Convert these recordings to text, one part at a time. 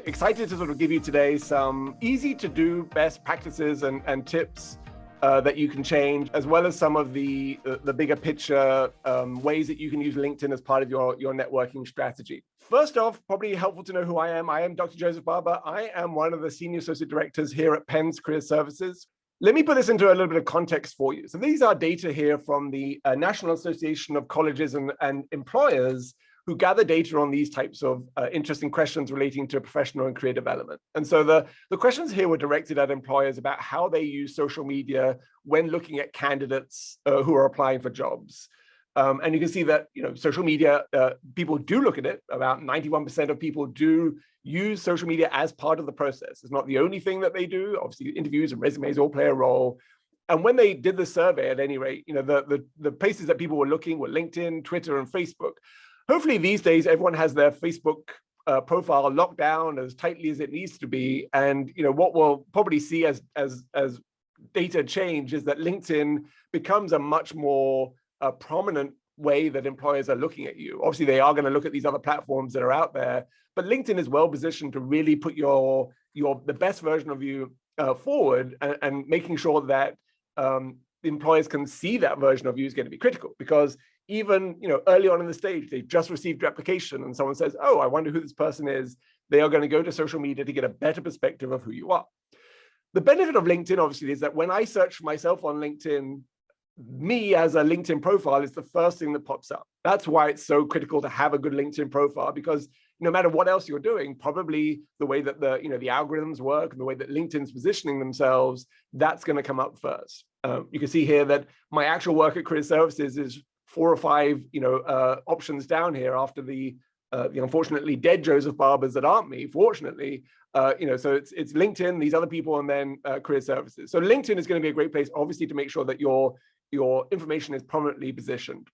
excited to sort of give you today some easy to do best practices and tips that you can change, as well as some of the bigger picture ways that you can use LinkedIn as part of your networking strategy. First off, probably helpful to know who I am. I am Dr. Joseph Barber. I am one of the Senior Associate Directors here at Penn's Career Services. Let me put this into a little bit of context for you. So these are data here from the National Association of Colleges and Employers, who gather data on these types of interesting questions relating to professional and career development. And so the questions here were directed at employers about how they use social media when looking at candidates who are applying for jobs. And you can see that, social media, people do look at it. About 91% of people do use social media as part of the process. It's not the only thing that they do. Obviously, interviews and resumes all play a role. And when they did the survey, at any rate, the places that people were looking were LinkedIn, Twitter, and Facebook. Hopefully these days, everyone has their Facebook profile locked down as tightly as it needs to be. And what we'll probably see as data change is that LinkedIn becomes a much more prominent way that employers are looking at you. Obviously, they are going to look at these other platforms that are out there, but LinkedIn is well positioned to really put the best version of you forward, and making sure that employers can see that version of you is going to be critical, because even early on in the stage, they've just received your application and someone says, oh, I wonder who this person is. They are going to go to social media to get a better perspective of who you are. The benefit of LinkedIn, obviously, is that when I search for myself on LinkedIn, me as a LinkedIn profile is the first thing that pops up. That's why it's so critical to have a good LinkedIn profile, because no matter what else you're doing, probably the way that the algorithms work and the way that LinkedIn's positioning themselves, that's going to come up first. You can see here that my actual work at Career Services is 4 or 5 options down here after the unfortunately dead Joseph Barbers that aren't me, fortunately. So it's LinkedIn, these other people, and then Career Services. So LinkedIn is going to be a great place, obviously, to make sure that your information is prominently positioned.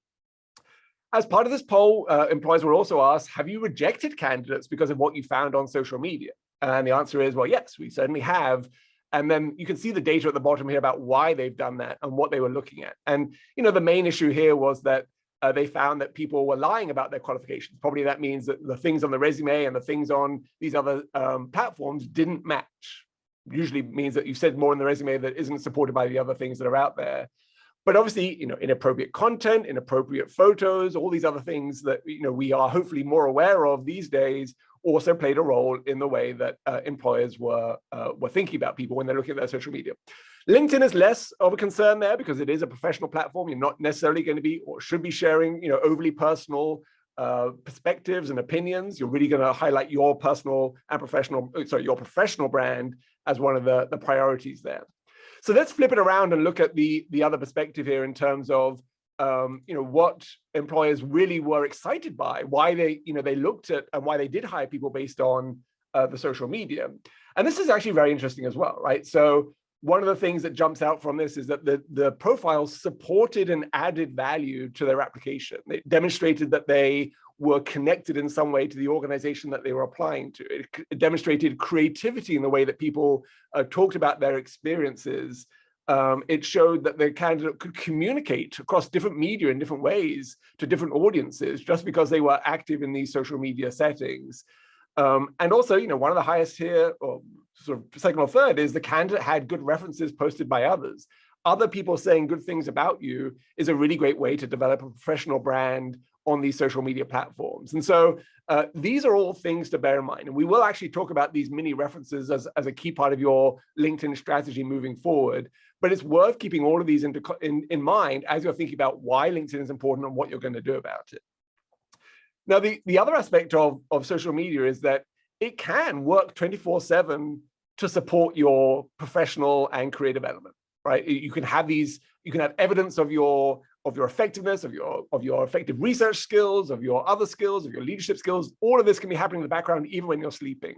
As part of this poll, employers were also asked, have you rejected candidates because of what you found on social media? And the answer is, well, yes, we certainly have. And then you can see the data at the bottom here about why they've done that and what they were looking at. And the main issue here was that they found that people were lying about their qualifications. Probably that means that the things on the resume and the things on these other platforms didn't match. Usually means that you said more in the resume that isn't supported by the other things that are out there. But obviously, inappropriate content, inappropriate photos, all these other things that we are hopefully more aware of these days also played a role in the way that employers were thinking about people when they're looking at their social media. LinkedIn is less of a concern there because it is a professional platform. You're not necessarily going to be or should be sharing overly personal perspectives and opinions. You're really going to highlight your personal and your professional brand as one of the priorities there. So let's flip it around and look at the other perspective here in terms of what employers really were excited by, why they looked at and why they did hire people based on the social media. And this is actually very interesting as well, right? So one of the things that jumps out from this is that the profiles supported and added value to their application. It demonstrated that they were connected in some way to the organization that they were applying to. It demonstrated creativity in the way that people talked about their experiences. It showed that the candidate could communicate across different media in different ways to different audiences just because they were active in these social media settings. And also, one of the highest here, or sort of second or third, is the candidate had good references posted by others. Other people saying good things about you is a really great way to develop a professional brand on these social media platforms. And so these are all things to bear in mind. And we will actually talk about these mini references as a key part of your LinkedIn strategy moving forward. But it's worth keeping all of these in mind as you're thinking about why LinkedIn is important and what you're going to do about it. Now, the other aspect of social media is that it can work 24/7 to support your professional and career development, right? You can have evidence of your effectiveness, of your effective research skills, of your other skills, of your leadership skills. All of this can be happening in the background even when you're sleeping.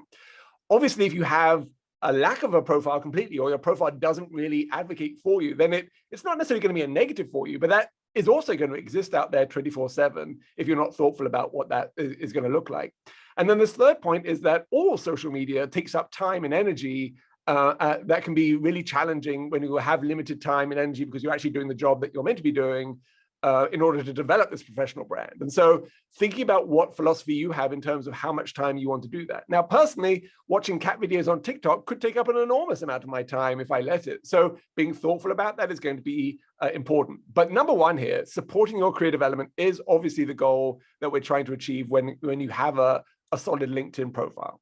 Obviously, if you have a lack of a profile completely, or your profile doesn't really advocate for you, then it's not necessarily going to be a negative for you, but that is also going to exist out there 24/7 if you're not thoughtful about what that is going to look like. And then this third point is that all social media takes up time and energy that can be really challenging when you have limited time and energy because you're actually doing the job that you're meant to be doing. in order to develop this professional brand. And so thinking about what philosophy you have in terms of how much time you want to do that. Now, personally, watching cat videos on TikTok could take up an enormous amount of my time if I let it. So being thoughtful about that is going to be important. But number one here, supporting your career development is obviously the goal that we're trying to achieve when you have a solid LinkedIn profile.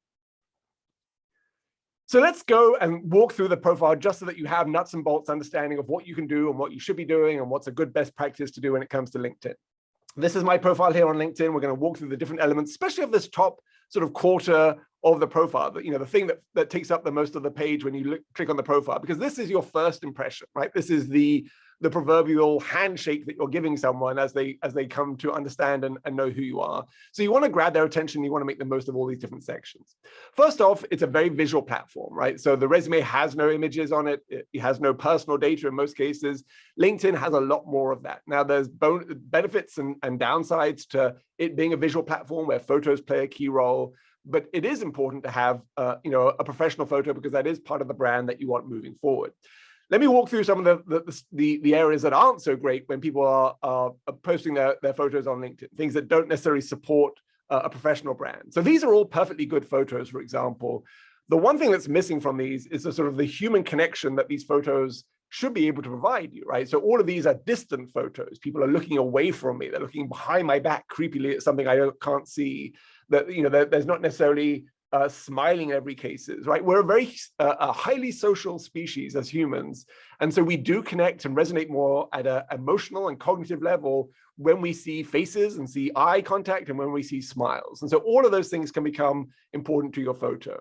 So let's go and walk through the profile just so that you have nuts and bolts understanding of what you can do and what you should be doing and what's a good best practice to do when it comes to LinkedIn. This is my profile here on LinkedIn. We're going to walk through the different elements, especially of this top sort of quarter of the profile, the thing that takes up the most of the page when you click on the profile, because this is your first impression, right? This is the proverbial handshake that you're giving someone as they come to understand and know who you are. So you want to grab their attention. You want to make the most of all these different sections. First off, it's a very visual platform, right? So the resume has no images on it. It has no personal data in most cases. LinkedIn has a lot more of that. Now there's benefits and downsides to it being a visual platform where photos play a key role. But it is important to have a professional photo because that is part of the brand that you want moving forward. Let me walk through some of the areas that aren't so great when people are posting their photos on LinkedIn, things that don't necessarily support a professional brand. So these are all perfectly good photos, for example. The one thing that's missing from these is the human connection that these photos should be able to provide you, right? So all of these are distant photos. People are looking away from me. They're looking behind my back creepily at something I can't see. There's not necessarily smiling in every cases, right? We're a very highly social species as humans. And so we do connect and resonate more at an emotional and cognitive level when we see faces and see eye contact and when we see smiles. And so all of those things can become important to your photo.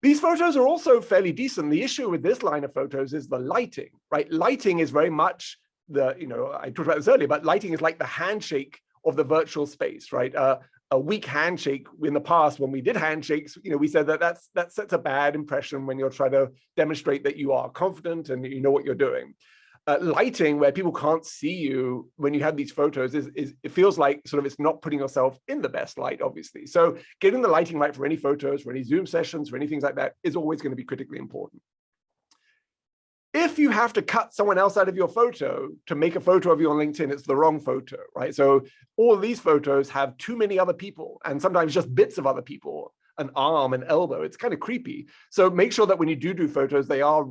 These photos are also fairly decent. The issue with this line of photos is the lighting, right? Lighting is very much I talked about this earlier, but lighting is like the handshake of the virtual space, right? A weak handshake in the past, when we did handshakes, we said that sets a bad impression when you're trying to demonstrate that you are confident and you know what you're doing. Lighting, where people can't see you when you have these photos, it feels like it's not putting yourself in the best light, obviously. So getting the lighting right for any photos, for any Zoom sessions, for anything like that is always going to be critically important. If you have to cut someone else out of your photo to make a photo of you on LinkedIn, it's the wrong photo, right? So all these photos have too many other people and sometimes just bits of other people, an arm, an elbow. It's kind of creepy. So make sure that when you do photos, they are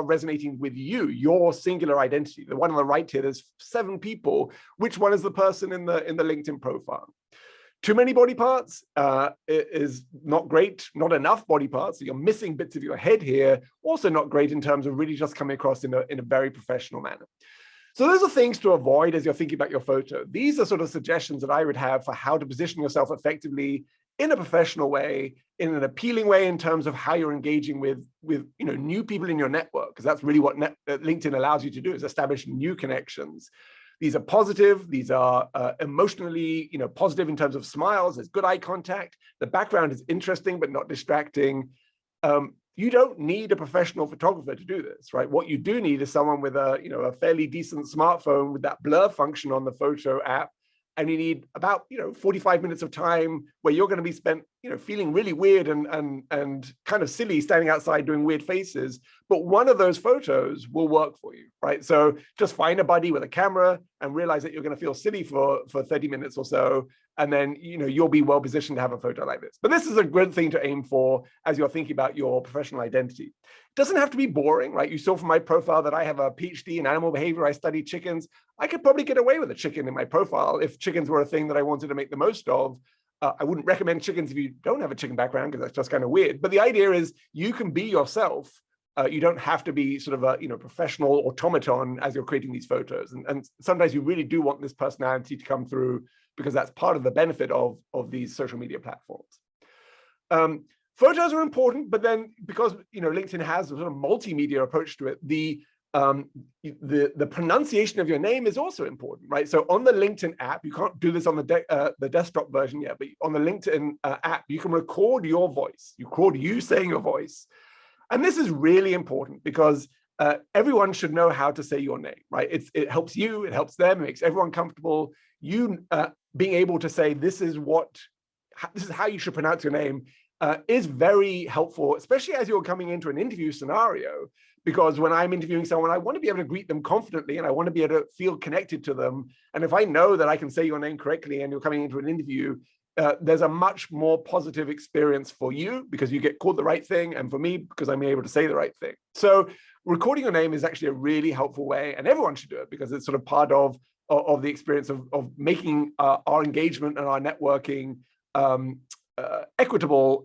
resonating with you, your singular identity. The one on the right here, there's 7 people. Which one is the person in the LinkedIn profile? Too many body parts is not great, not enough body parts. So you're missing bits of your head here. Also not great in terms of really just coming across in a very professional manner. So those are things to avoid as you're thinking about your photo. These are suggestions that I would have for how to position yourself effectively in a professional way, in an appealing way in terms of how you're engaging with new people in your network, because that's really what LinkedIn allows you to do, is establish new connections. These are positive. These are emotionally, positive in terms of smiles. There's good eye contact. The background is interesting, but not distracting. You don't need a professional photographer to do this, right? What you do need is someone with a fairly decent smartphone with that blur function on the photo app. And you need about 45 minutes of time where you're going to be spent feeling really weird and kind of silly standing outside doing weird faces. But one of those photos will work for you, right? So just find a buddy with a camera and realize that you're going to feel silly for 30 minutes or so. And then you'll be well positioned to have a photo like this. But this is a good thing to aim for as you're thinking about your professional identity. It doesn't have to be boring, right? You saw from my profile that I have a PhD in animal behavior. I study chickens. I could probably get away with a chicken in my profile if chickens were a thing that I wanted to make the most of. I wouldn't recommend chickens if you don't have a chicken background, because that's just kind of weird. But the idea is you can be yourself. You don't have to be a professional automaton as you're creating these photos. And sometimes you really do want this personality to come through, because that's part of the benefit of these social media platforms. Photos are important, but then because LinkedIn has a multimedia approach to it, the pronunciation of your name is also important, right? So on the LinkedIn app, you can't do this on the desktop version yet, but on the LinkedIn app, you can record your voice. You record you saying your voice. And this is really important because everyone should know how to say your name, right? It helps you, it helps them, it makes everyone comfortable. You being able to say, this is how you should pronounce your name is very helpful, especially as you're coming into an interview scenario, because when I'm interviewing someone, I want to be able to greet them confidently and I want to be able to feel connected to them. And if I know that I can say your name correctly and you're coming into an interview, there's a much more positive experience for you because you get called the right thing, and for me because I'm able to say the right thing. So recording your name is actually a really helpful way, and everyone should do it because it's sort of part of the experience of making our engagement and our networking equitable,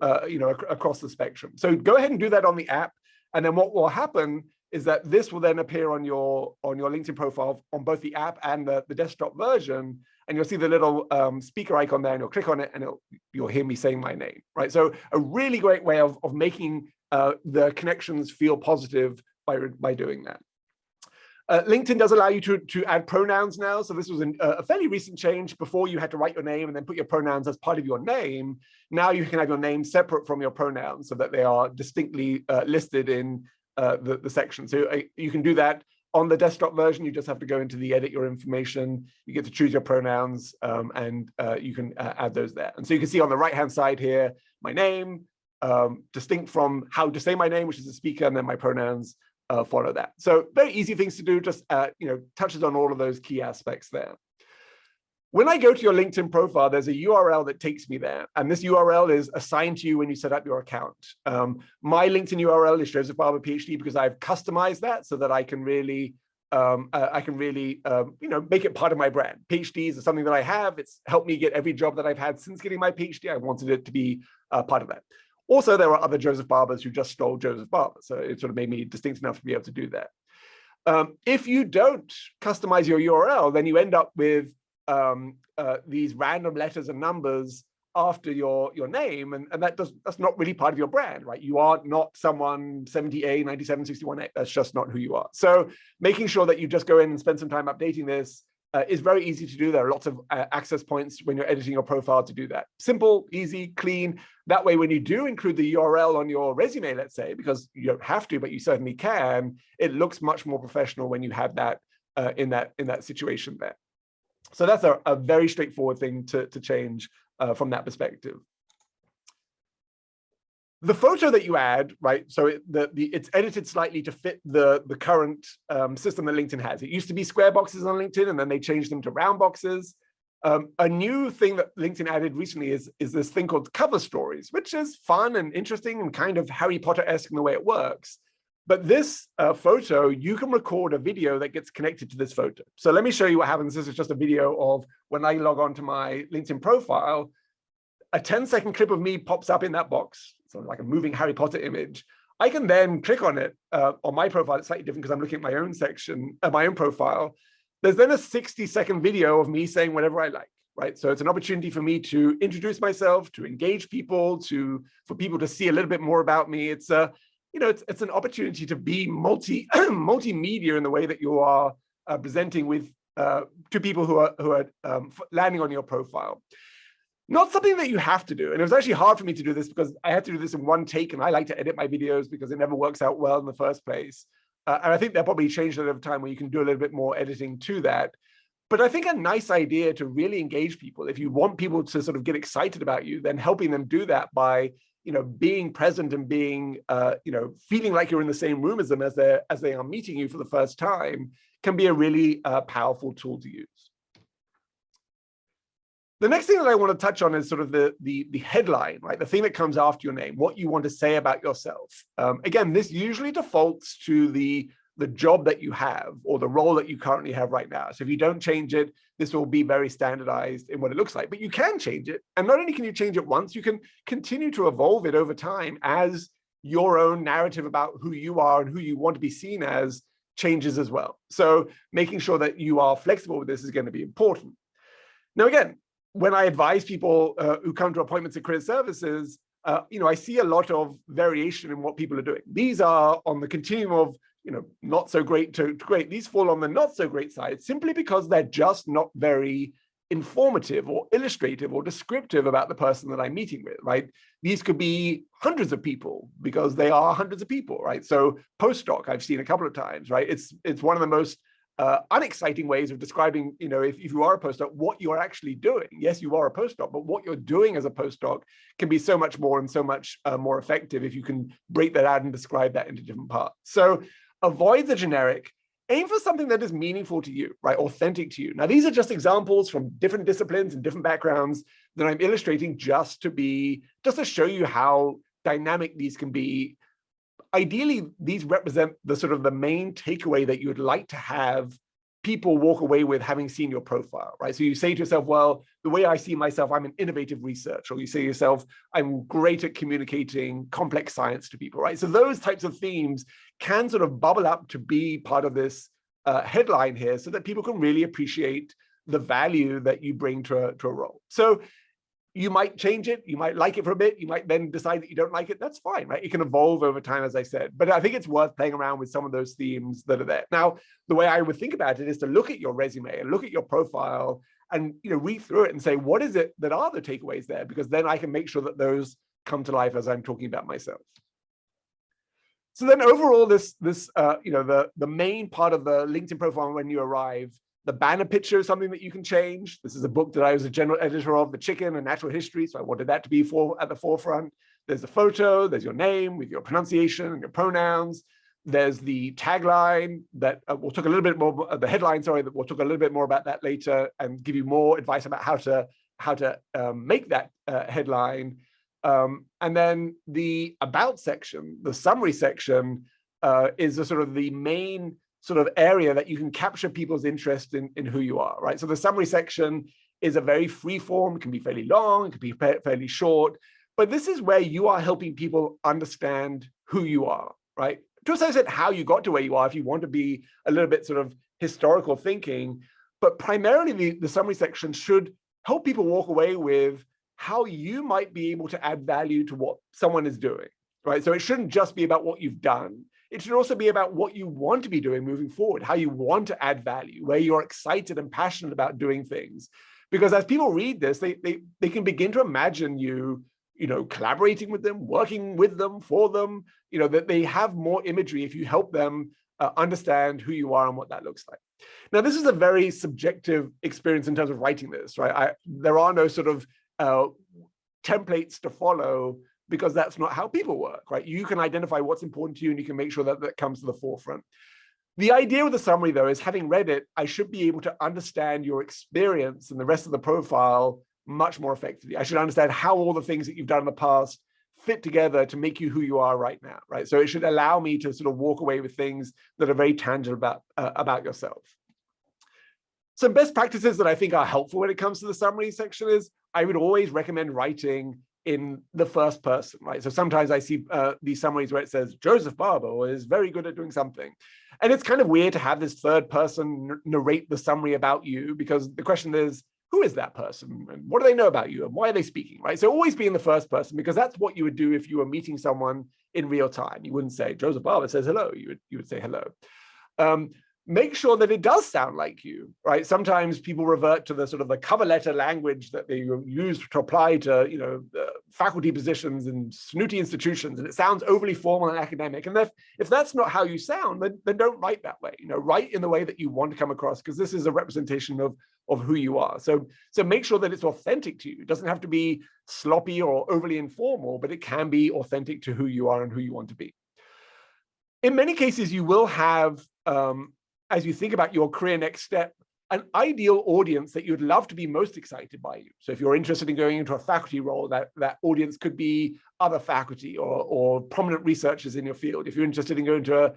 across the spectrum. So go ahead and do that on the app, and then what will happen is that this will then appear on your LinkedIn profile on both the app and the desktop version, and you'll see the little speaker icon there, and you'll click on it, and you'll hear me saying my name, right? So a really great way of making the connections feel positive by doing that. LinkedIn does allow you to add pronouns now. So this was a fairly recent change. Before you had to write your name and then put your pronouns as part of your name. Now you can have your name separate from your pronouns so that they are distinctly listed in the section. So you can do that on the desktop version. You just have to go into the edit your information. You get to choose your pronouns and you can add those there. And so you can see on the right-hand side here, my name, distinct from how to say my name, which is the speaker, and then my pronouns follow that. So very easy things to do, just touches on all of those key aspects there. When I go to your LinkedIn profile, there's a URL that takes me there. And this URL is assigned to you when you set up your account. My LinkedIn URL is Joseph Barber, PhD, because I've customized that so that I can really make it part of my brand. PhDs is something that I have. It's helped me get every job that I've had since getting my PhD. I wanted it to be part of that. Also, there are other Joseph Barbers who just stole Joseph Barber. So it sort of made me distinct enough to be able to do that. If you don't customize your URL, then you end up with these random letters and numbers after your name, and that's not really part of your brand, right? You are not someone 70A, 9761A. That's just not who you are. So making sure that you just go in and spend some time updating this is very easy to do. There are lots of access points when you're editing your profile to do that. Simple, easy, clean. That way, when you do include the URL on your resume, let's say, because you don't have to, but you certainly can, it looks much more professional when you have that in that situation there. So that's a very straightforward thing to change from that perspective. The photo that you add, right? So it's edited slightly to fit the current system that LinkedIn has. It used to be square boxes on LinkedIn, and then they changed them to round boxes. A new thing that LinkedIn added recently is this thing called cover stories, which is fun and interesting and kind of Harry Potter-esque in the way it works. But this photo, you can record a video that gets connected to this photo. So let me show you what happens. This is just a video of when I log on to my LinkedIn profile. A 10-second clip of me pops up in that box, sort of like a moving Harry Potter image. I can then click on it on my profile. It's slightly different because I'm looking at my own section, my own profile. There's then a 60-second video of me saying whatever I like, right? So it's an opportunity for me to introduce myself, to engage people, for people to see a little bit more about me. It's it's an opportunity to be multimedia in the way that you are presenting with to people who are landing on your profile. Not something that you have to do. And it was actually hard for me to do this because I had to do this in one take, and I like to edit my videos because it never works out well in the first place. And I think they'll probably change that over time where you can do a little bit more editing to that. But I think a nice idea to really engage people, if you want people to sort of get excited about you, then helping them do that by being present and being feeling like you're in the same room as them as they are meeting you for the first time can be a really powerful tool to use. The next thing that I want to touch on is sort of the headline, right? The thing that comes after your name, what you want to say about yourself. Again, this usually defaults to the job that you have or the role that you currently have right now. So if you don't change it, this will be very standardized in what it looks like, but you can change it. And not only can you change it once, you can continue to evolve it over time as your own narrative about who you are and who you want to be seen as changes as well. So making sure that you are flexible with this is going to be important. Now, again, when I advise people who come to appointments at career services, I see a lot of variation in what people are doing. These are on the continuum of not so great to great. These fall on the not so great side simply because they're just not very informative or illustrative or descriptive about the person that I'm meeting with, right? These could be hundreds of people because they are hundreds of people, right? So postdoc, I've seen a couple of times, right? It's one of the most unexciting ways of describing, if you are a postdoc, what you're actually doing. Yes, you are a postdoc, but what you're doing as a postdoc can be so much more and so much more effective if you can break that out and describe that into different parts. So avoid the generic, aim for something that is meaningful to you, right? Authentic to you. Now, these are just examples from different disciplines and different backgrounds that I'm illustrating just to show you how dynamic these can be. Ideally, these represent the sort of the main takeaway that you would like to have people walk away with having seen your profile, right? So you say to yourself, well, the way I see myself, I'm an innovative researcher. Or you say to yourself, I'm great at communicating complex science to people, right? So those types of themes can sort of bubble up to be part of this headline here so that people can really appreciate the value that you bring to a role. So you might change it, you might like it for a bit, you might then decide that you don't like it. That's fine, right? It can evolve over time, as I said. But I think it's worth playing around with some of those themes that are there. Now, the way I would think about it is to look at your resume and look at your profile and read through it and say, what is it that are the takeaways there? Because then I can make sure that those come to life as I'm talking about myself. So then overall, the main part of the LinkedIn profile when you arrive, the banner picture is something that you can change. This is a book that I was a general editor of, The Chicken and Natural History. So I wanted that to be at the forefront. There's the photo, there's your name with your pronunciation and your pronouns. There's the tagline that we'll talk a little bit more, the headline, sorry, that we'll talk a little bit more about that later and give you more advice about how to make that headline. And then the about section, the summary section, is the sort of the main sort of area that you can capture people's interest in who you are, right? So the summary section is a very free form, it can be fairly long, it can be fairly short, but this is where you are helping people understand who you are, right? To a certain extent, how you got to where you are, if you want to be a little bit sort of historical thinking, but primarily the summary section should help people walk away with how you might be able to add value to what someone is doing, right? So it shouldn't just be about what you've done. It should also be about what you want to be doing moving forward, how you want to add value, where you're excited and passionate about doing things. Because as people read this, they can begin to imagine you collaborating with them, working with them, for them, that they have more imagery if you help them understand who you are and what that looks like. Now, this is a very subjective experience in terms of writing this, right? There are no sort of templates to follow, because that's not how people work, right? You can identify what's important to you and you can make sure that that comes to the forefront. The idea with the summary, though, is having read it, I should be able to understand your experience and the rest of the profile much more effectively. I should understand how all the things that you've done in the past fit together to make you who you are right now, right? So it should allow me to sort of walk away with things that are very tangible about yourself. Some best practices that I think are helpful when it comes to the summary section is I would always recommend writing in the first person, right? So sometimes I see these summaries where it says Joseph Barber is very good at doing something. And it's kind of weird to have this third person narrate the summary about you, because the question is, who is that person? And what do they know about you? And why are they speaking, right? So always be in the first person, because that's what you would do if you were meeting someone in real time. You wouldn't say, Joseph Barber says hello. You would say hello. Make sure that it does sound like you, right? Sometimes people revert to the sort of the cover letter language that they use to apply to, faculty positions in snooty institutions, and it sounds overly formal and academic. And if that's not how you sound, then don't write that way. Write in the way that you want to come across, because this is a representation of who you are. So make sure that it's authentic to you. It doesn't have to be sloppy or overly informal, but it can be authentic to who you are and who you want to be. In many cases, you will have, as you think about your career next step, an ideal audience that you'd love to be most excited by you. So if you're interested in going into a faculty role, that audience could be other faculty or prominent researchers in your field. If you're interested in going to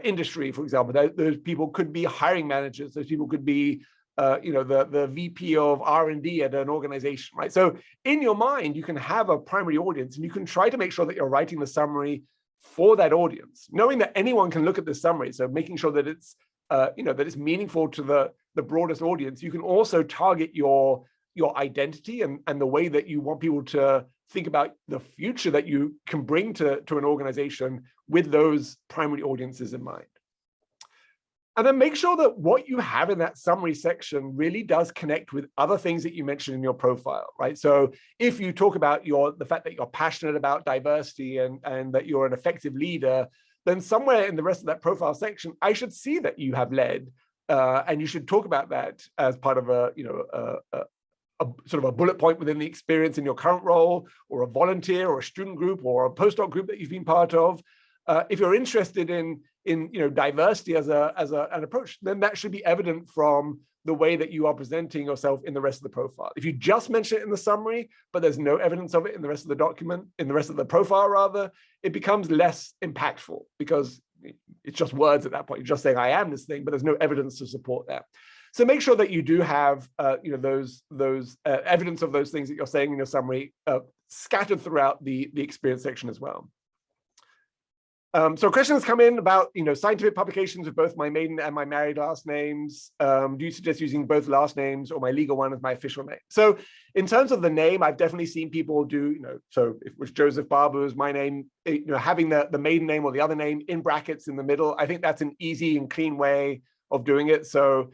industry, for example, those people could be hiring managers. Those people could be the VP of R&D at an organization, right? So in your mind, you can have a primary audience, and you can try to make sure that you're writing the summary for that audience, knowing that anyone can look at the summary. So making sure that it's that it's meaningful to the broadest audience. You can also target your identity and the way that you want people to think about the future that you can bring to an organization with those primary audiences in mind. And then make sure that what you have in that summary section really does connect with other things that you mentioned in your profile, right? So if you talk about the fact that you're passionate about diversity and that you're an effective leader, then somewhere in the rest of that profile section, I should see that you have led, and you should talk about that as part of a sort of a bullet point within the experience in your current role, or a volunteer or a student group or a postdoc group that you've been part of. If you're interested in diversity as an approach, then that should be evident from the way that you are presenting yourself in the rest of the profile. If you just mention it in the summary, but there's no evidence of it in the rest of the document, in the rest of the profile rather, it becomes less impactful because it's just words at that point. You're just saying I am this thing, but there's no evidence to support that. So make sure that you do have those evidence of those things that you're saying in your summary scattered throughout the experience section as well. So questions come in about scientific publications with both my maiden and my married last names. Do you suggest using both last names or my legal one as my official name? So in terms of the name, I've definitely seen people do, so if it was Joseph Barber was my name, having the maiden name or the other name in brackets in the middle. I think that's an easy and clean way of doing it. So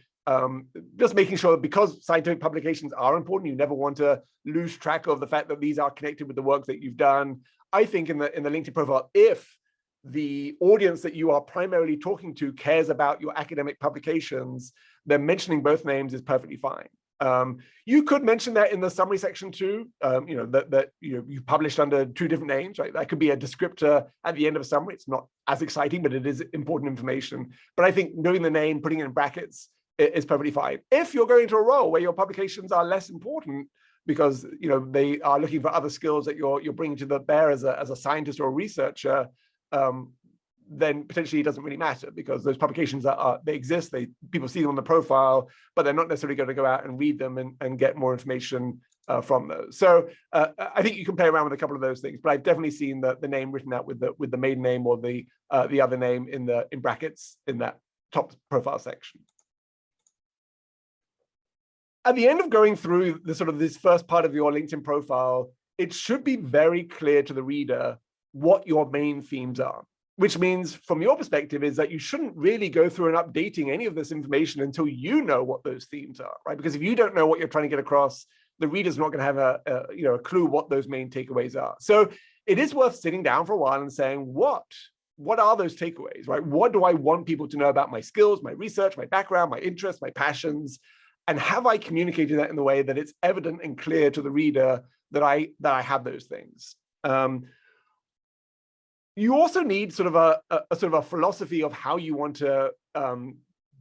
just making sure that because scientific publications are important, you never want to lose track of the fact that these are connected with the work that you've done. I think in the LinkedIn profile, if the audience that you are primarily talking to cares about your academic publications, then mentioning both names is perfectly fine. You could mention that in the summary section too, that you published under 2 different names, right? That could be a descriptor at the end of a summary. It's not as exciting, but it is important information. But I think knowing the name, putting it in brackets is perfectly fine. If you're going to a role where your publications are less important because they are looking for other skills that you're bringing to the bear as a scientist or a researcher, then potentially it doesn't really matter because those publications they exist, people see them on the profile, but they're not necessarily going to go out and read them and get more information from those. So I think you can play around with a couple of those things, but I've definitely seen the name written out with the maiden name or the other name in brackets in that top profile section. At the end of going through this first part of your LinkedIn profile, it should be very clear to the reader what your main themes are, which means from your perspective is that you shouldn't really go through and updating any of this information until you know what those themes are, right? Because if you don't know what you're trying to get across, the reader's not going to have a clue what those main takeaways are. So it is worth sitting down for a while and saying, what are those takeaways, right? What do I want people to know about my skills, my research, my background, my interests, my passions? And have I communicated that in the way that it's evident and clear to the reader that I have those things? You also need sort of a philosophy of how you want to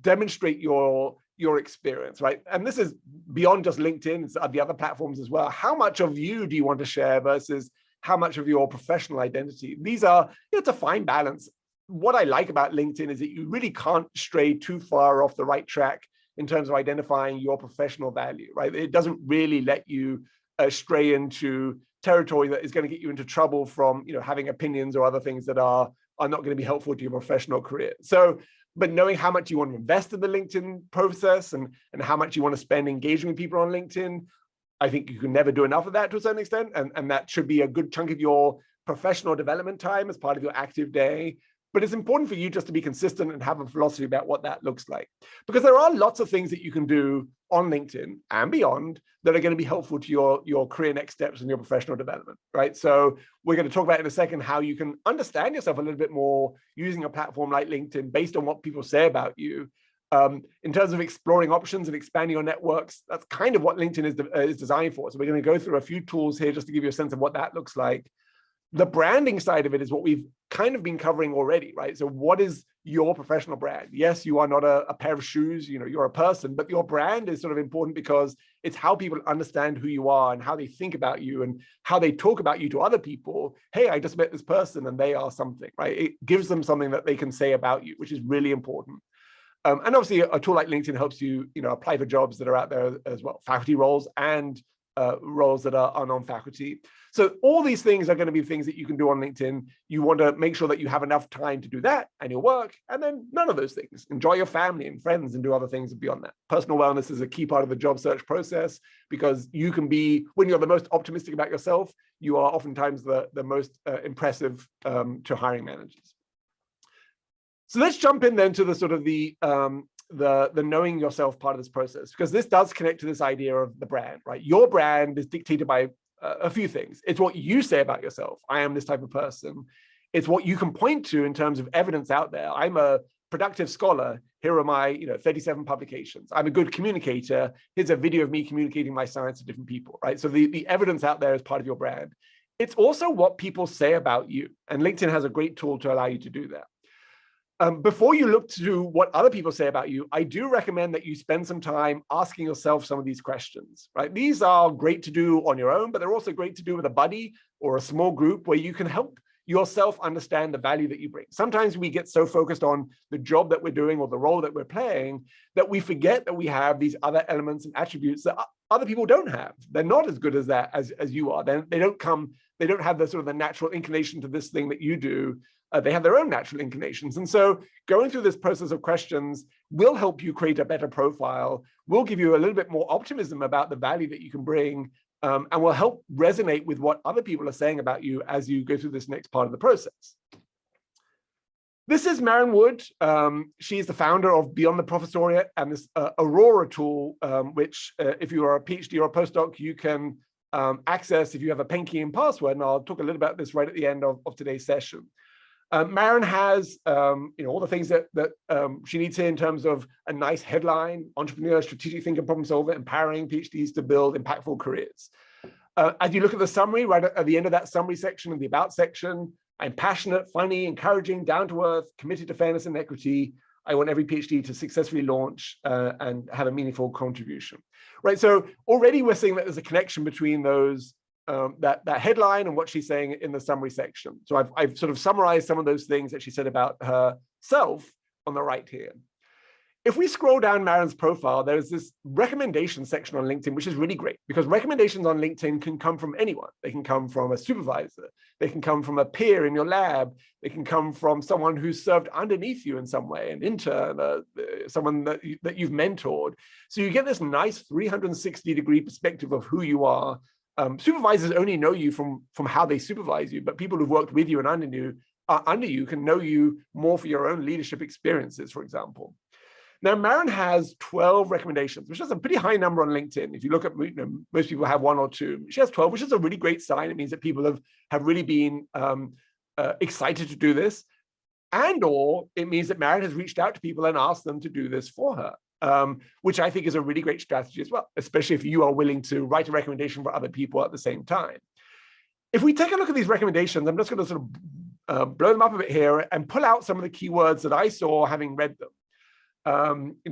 demonstrate your experience, right? And this is beyond just LinkedIn, it's the other platforms as well. How much of you do you want to share versus how much of your professional identity? These are, it's a fine balance. What I like about LinkedIn is that you really can't stray too far off the right track in terms of identifying your professional value, right? It doesn't really let you stray into territory that is going to get you into trouble from having opinions or other things that are not going to be helpful to your professional career. So, but knowing how much you want to invest in the LinkedIn process and how much you want to spend engaging with people on LinkedIn, I think you can never do enough of that to a certain extent. And that should be a good chunk of your professional development time as part of your active day. But it's important for you just to be consistent and have a philosophy about what that looks like. Because there are lots of things that you can do on LinkedIn and beyond that are going to be helpful to your career next steps and your professional development, right? So we're going to talk about in a second how you can understand yourself a little bit more using a platform like LinkedIn based on what people say about you. In terms of exploring options and expanding your networks, that's kind of what LinkedIn is designed for. So we're going to go through a few tools here just to give you a sense of what that looks like. The branding side of it is what we've kind of been covering already, right? So what is your professional brand? Yes, you are not a pair of shoes, you're a person, but your brand is sort of important because it's how people understand who you are and how they think about you and how they talk about you to other people. Hey, I just met this person and they are something, right? It gives them something that they can say about you, which is really important. And obviously a tool like LinkedIn helps you, apply for jobs that are out there as well, faculty roles and roles that are non-faculty. So all these things are going to be things that you can do on LinkedIn. You want to make sure that you have enough time to do that and your work, and then none of those things. Enjoy your family and friends and do other things beyond that. Personal wellness is a key part of the job search process because you can be, when you're the most optimistic about yourself, you are oftentimes the most impressive to hiring managers. So let's jump in then to the sort of the knowing yourself part of this process, because this does connect to this idea of the brand, right? Your brand is dictated by a few things. It's what you say about yourself. I am this type of person. It's what you can point to in terms of evidence out there. I'm a productive scholar. Here are my 37 publications. I'm a good communicator. Here's a video of me communicating my science to different people, right? So the evidence out there is part of your brand. It's also what people say about you. And LinkedIn has a great tool to allow you to do that. Before you look to what other people say about you, I do recommend that you spend some time asking yourself some of these questions, right? These are great to do on your own, but they're also great to do with a buddy or a small group where you can help yourself understand the value that you bring. Sometimes we get so focused on the job that we're doing or the role that we're playing that we forget that we have these other elements and attributes that other people don't have. They're not as good as that as you are. They don't have the sort of the natural inclination to this thing that you do. They have their own natural inclinations. And so going through this process of questions will help you create a better profile, will give you a little bit more optimism about the value that you can bring, and will help resonate with what other people are saying about you as you go through this next part of the process. This is Maren Wood. She's the founder of Beyond the Professoriate and this Aurora tool, which if you are a PhD or a postdoc, you can access if you have a pen key and password. And I'll talk a little about this right at the end of today's session. Maren has all the things that she needs here in terms of a nice headline: entrepreneur, strategic thinker, problem solver, empowering PhDs to build impactful careers. As you look at the summary, right at the end of that summary section and the about section, I'm passionate, funny, encouraging, down to earth, committed to fairness and equity. I want every PhD to successfully launch and have a meaningful contribution. Right. So already we're seeing that there's a connection between those. That headline and what she's saying in the summary section. So I've sort of summarized some of those things that she said about herself on the right here. If we scroll down Maren's profile, there's this recommendation section on LinkedIn, which is really great because recommendations on LinkedIn can come from anyone. They can come from a supervisor. They can come from a peer in your lab. They can come from someone who's served underneath you in some way, an intern, someone that you've mentored. So you get this nice 360-degree perspective of who you are. Supervisors only know you from how they supervise you, but people who've worked with you and under you can know you more for your own leadership experiences, for example. Now, Maren has 12 recommendations, which is a pretty high number on LinkedIn. If you look at, most people have 1 or 2. She has 12, which is a really great sign. It means that people have really been excited to do this, or it means that Maren has reached out to people and asked them to do this for her. Which I think is a really great strategy as well, especially if you are willing to write a recommendation for other people at the same time. If we take a look at these recommendations, I'm just going to sort of blow them up a bit here and pull out some of the keywords that I saw having read them.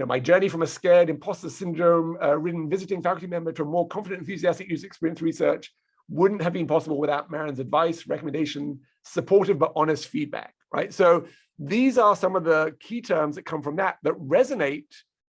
My journey from a scared imposter syndrome ridden visiting faculty member to a more confident, enthusiastic user experience research wouldn't have been possible without Maren's advice, recommendation, supportive but honest feedback, right? So these are some of the key terms that come from that resonate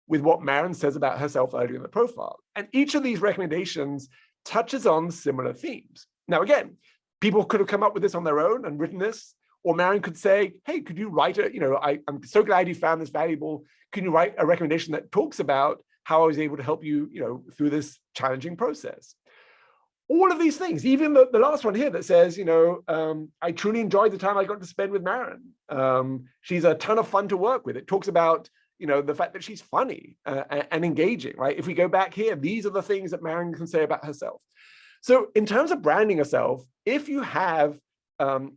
with what Maren says about herself earlier in the profile. And each of these recommendations touches on similar themes. Now, again, people could have come up with this on their own and written this, or Maren could say, hey, could you write I'm so glad you found this valuable. Can you write a recommendation that talks about how I was able to help you, through this challenging process? All of these things, even the last one here that says, I truly enjoyed the time I got to spend with Maren. She's a ton of fun to work with. It talks about the fact that she's funny and engaging, right? If we go back here, these are the things that Maren can say about herself. So in terms of branding herself, if you have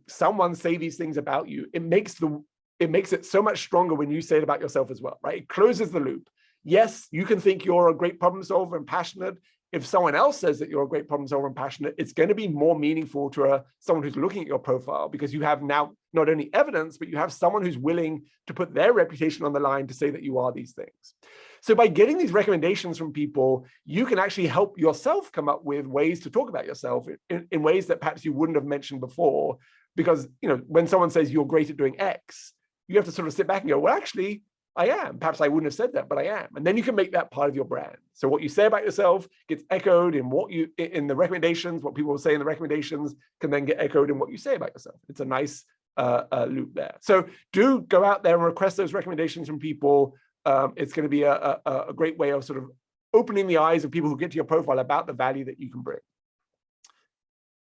someone say these things about you, it makes it so much stronger when you say it about yourself as well, right? It closes the loop. Yes, you can think you're a great problem solver and passionate. If someone else says that you're a great problem solver and passionate, it's going to be more meaningful to someone who's looking at your profile because you have now not only evidence, but you have someone who's willing to put their reputation on the line to say that you are these things. So by getting these recommendations from people, you can actually help yourself come up with ways to talk about yourself in ways that perhaps you wouldn't have mentioned before. Because when someone says you're great at doing X, you have to sort of sit back and go, well, actually, I am. Perhaps I wouldn't have said that, but I am. And then you can make that part of your brand. So what you say about yourself gets echoed in the recommendations. What people say in the recommendations can then get echoed in what you say about yourself. It's a nice loop there. So do go out there and request those recommendations from people. It's going to be a great way of sort of opening the eyes of people who get to your profile about the value that you can bring.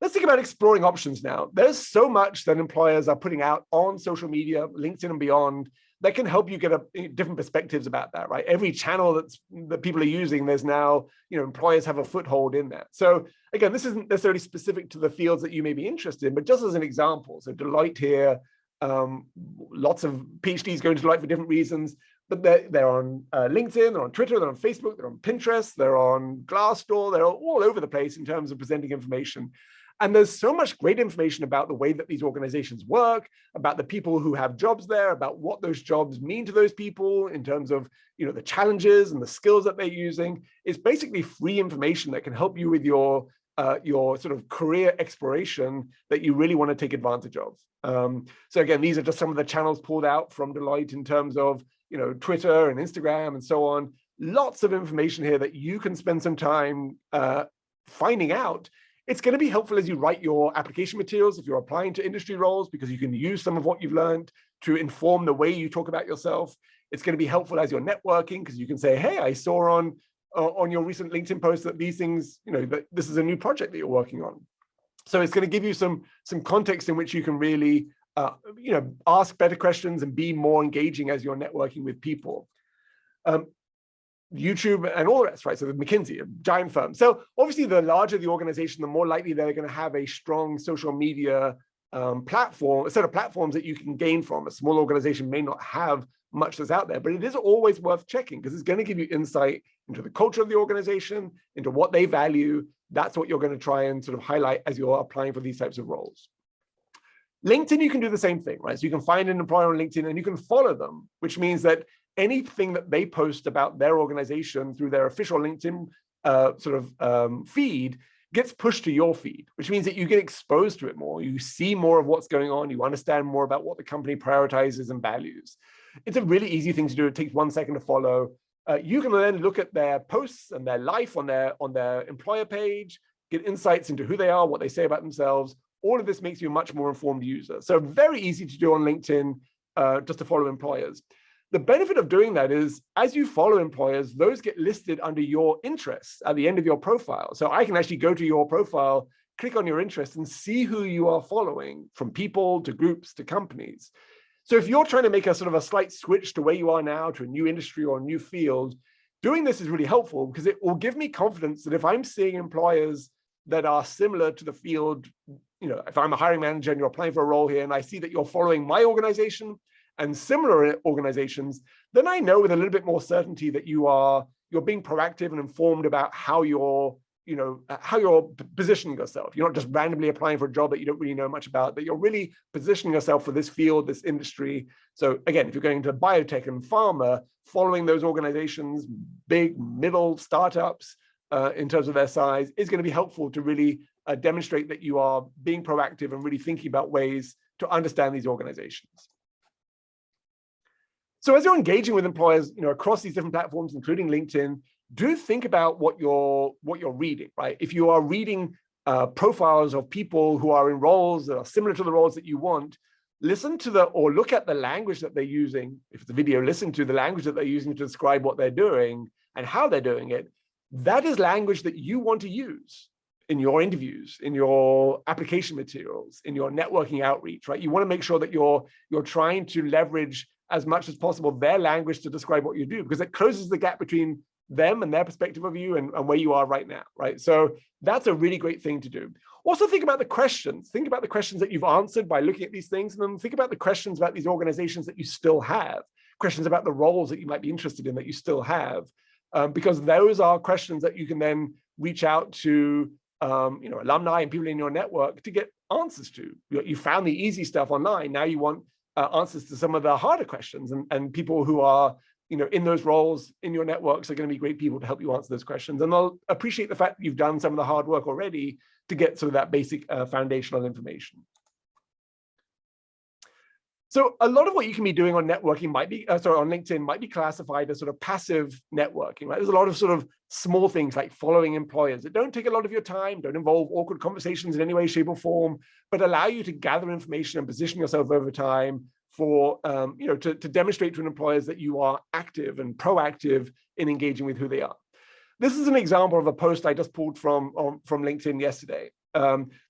Let's think about exploring options now. There's so much that employers are putting out on social media, LinkedIn and beyond, that can help you get different perspectives about that, right? Every channel that people are using, there's now, employers have a foothold in that. So again, this isn't necessarily specific to the fields that you may be interested in, but just as an example, so Deloitte here, lots of PhDs going to Deloitte for different reasons, but they're on LinkedIn, they're on Twitter, they're on Facebook, they're on Pinterest, they're on Glassdoor, they're all over the place in terms of presenting information. And there's so much great information about the way that these organizations work, about the people who have jobs there, about what those jobs mean to those people in terms of, the challenges and the skills that they're using. It's basically free information that can help you with your sort of career exploration that you really want to take advantage of. So again, these are just some of the channels pulled out from Deloitte in terms of, Twitter and Instagram and so on. Lots of information here that you can spend some time finding out. It's going to be helpful as you write your application materials if you're applying to industry roles, because you can use some of what you've learned to inform the way you talk about yourself. It's going to be helpful as you're networking, because you can say, hey, I saw on your recent LinkedIn post that these things, that this is a new project that you're working on. So it's going to give you some context in which you can really, ask better questions and be more engaging as you're networking with people. YouTube and all the rest, right? So the McKinsey, a giant firm. So obviously, the larger the organization, the more likely they're going to have a strong social media platform, a set of platforms that you can gain from. A small organization may not have much that's out there, but it is always worth checking, because it's going to give you insight into the culture of the organization, into what they value. That's what you're going to try and sort of highlight as you're applying for these types of roles. LinkedIn, you can do the same thing, right? So you can find an employer on LinkedIn and you can follow them, which means that anything that they post about their organization through their official LinkedIn feed gets pushed to your feed, which means that you get exposed to it more. You see more of what's going on. You understand more about what the company prioritizes and values. It's a really easy thing to do. It takes 1 second to follow. You can then look at their posts and their life on their employer page, get insights into who they are, what they say about themselves. All of this makes you a much more informed user. So very easy to do on LinkedIn, just to follow employers. The benefit of doing that is, as you follow employers, those get listed under your interests at the end of your profile. So I can actually go to your profile, click on your interests, and see who you are following, from people to groups to companies. So if you're trying to make a sort of a slight switch to where you are now, to a new industry or a new field, doing this is really helpful, because it will give me confidence that if I'm seeing employers that are similar to the field, if I'm a hiring manager and you're applying for a role here and I see that you're following my organization and similar organizations, then I know with a little bit more certainty that you're being proactive and informed about how you're positioning yourself. You're not just randomly applying for a job that you don't really know much about, that you're really positioning yourself for this field, this industry. So again, if you're going into biotech and pharma, following those organizations, big, middle, startups, in terms of their size, is going to be helpful to really demonstrate that you are being proactive and really thinking about ways to understand these organizations. So as you're engaging with employers, across these different platforms, including LinkedIn, do think about what you're reading, right? If you are reading profiles of people who are in roles that are similar to the roles that you want, listen to or look at the language that they're using. If it's a video, listen to the language that they're using to describe what they're doing and how they're doing it. That is language that you want to use in your interviews, in your application materials, in your networking outreach, right? You want to make sure that you're trying to leverage as much as possible their language to describe what you do, because it closes the gap between them and their perspective of you and where you are right now, right? So that's a really great thing to do. Also think about the questions. Think about the questions that you've answered by looking at these things, and then think about the questions about these organizations that you still have, questions about the roles that you might be interested in that you still have, because those are questions that you can then reach out to alumni and people in your network to get answers to. You found the easy stuff online. Now you want answers to some of the harder questions, and people who are in those roles in your networks are going to be great people to help you answer those questions. And they'll appreciate the fact that you've done some of the hard work already to get sort of that basic foundational information. So a lot of what you can be doing on networking might be, on LinkedIn might be classified as sort of passive networking, right? There's a lot of sort of small things like following employers that don't take a lot of your time, don't involve awkward conversations in any way, shape, or form, but allow you to gather information and position yourself over time for, to demonstrate to employers that you are active and proactive in engaging with who they are. This is an example of a post I just pulled from LinkedIn yesterday.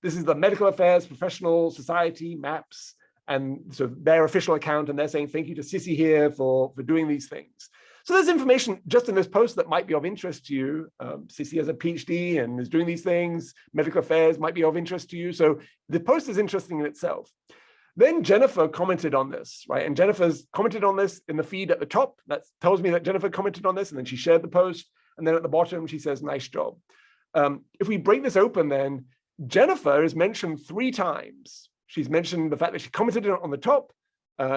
This is the Medical Affairs Professional Society, MAPS, and so their official account, and they're saying, thank you to Sissy here for doing these things. So there's information just in this post that might be of interest to you. Sissy has a PhD and is doing these things. Medical affairs might be of interest to you. So the post is interesting in itself. Then Jennifer commented on this, right? And Jennifer's commented on this in the feed at the top. That tells me that Jennifer commented on this, and then she shared the post. And then at the bottom, she says, nice job. If we break this open, then Jennifer is mentioned 3 times. She's mentioned the fact that she commented on the top,